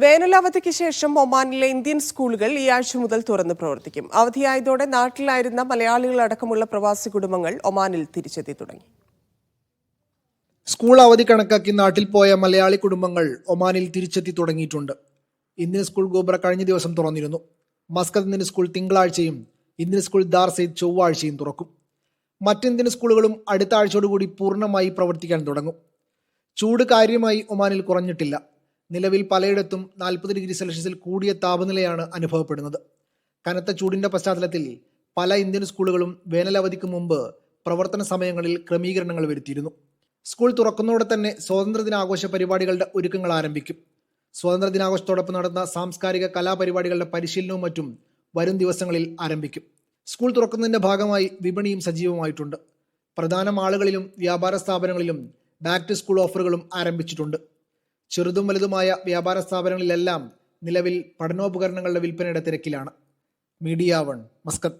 വേനലവധിക്ക് ശേഷം ഒമാനിലെ ഇന്ത്യൻ സ്കൂളുകൾ ഈ ആഴ്ച മുതൽ തുറന്ന് പ്രവർത്തിക്കും. അവധിയായതോടെ നാട്ടിലായിരുന്ന മലയാളികളടക്കമുള്ള പ്രവാസി കുടുംബങ്ങൾ ഒമാനിൽ തിരിച്ചെത്തി തുടങ്ങി. സ്കൂൾ അവധി കണക്കാക്കി നാട്ടിൽ പോയ മലയാളി കുടുംബങ്ങൾ ഒമാനിൽ തിരിച്ചെത്തി തുടങ്ങിയിട്ടുണ്ട്. ഇന്ത്യൻ സ്കൂൾ ഗോബ്ര കഴിഞ്ഞ ദിവസം തുറന്നിരുന്നു. മസ്കത്ത് ഇന്ത്യൻ സ്കൂൾ തിങ്കളാഴ്ചയും ഇന്ത്യൻ സ്കൂൾ ദാർ സെയ്ദ് ചൊവ്വാഴ്ചയും തുറക്കും. മറ്റ് ഇന്ത്യൻ സ്കൂളുകളും അടുത്ത ആഴ്ചയോടുകൂടി പൂർണ്ണമായി പ്രവർത്തിക്കാൻ തുടങ്ങും. ചൂട് കാര്യമായി ഒമാനിൽ കുറഞ്ഞിട്ടില്ല. നിലവിൽ പലയിടത്തും 40 ഡിഗ്രി സെൽഷ്യസിൽ കൂടിയ താപനിലയാണ് അനുഭവപ്പെടുന്നത്. കനത്ത ചൂടിന്റെ പശ്ചാത്തലത്തിൽ പല ഇന്ത്യൻ സ്കൂളുകളും വേനലവധിക്ക് മുമ്പ് പ്രവർത്തന സമയങ്ങളിൽ ക്രമീകരണങ്ങൾ വരുത്തിയിരുന്നു. സ്കൂൾ തുറക്കുന്നതോടെ തന്നെ സ്വാതന്ത്ര്യദിനാഘോഷ പരിപാടികളുടെ ഒരുക്കങ്ങൾ ആരംഭിക്കും. സ്വാതന്ത്ര്യദിനാഘോഷത്തോടൊപ്പം നടന്ന സാംസ്കാരിക കലാപരിപാടികളുടെ പരിശീലനവും മറ്റും വരും ദിവസങ്ങളിൽ ആരംഭിക്കും. സ്കൂൾ തുറക്കുന്നതിന്റെ ഭാഗമായി വിപണിയും സജീവമായിട്ടുണ്ട്. പ്രധാന മാളുകളിലും വ്യാപാര സ്ഥാപനങ്ങളിലും ബാക്ക് ടു സ്കൂൾ ഓഫറുകളും ആരംഭിച്ചിട്ടുണ്ട്. ചെറുതും വലുതുമായ വ്യാപാര സ്ഥാപനങ്ങളിലെല്ലാം നിലവിൽ പഠനോപകരണങ്ങളുടെ വിൽപ്പനയുടെ തിരക്കിലാണ്. Media 1 Muscat.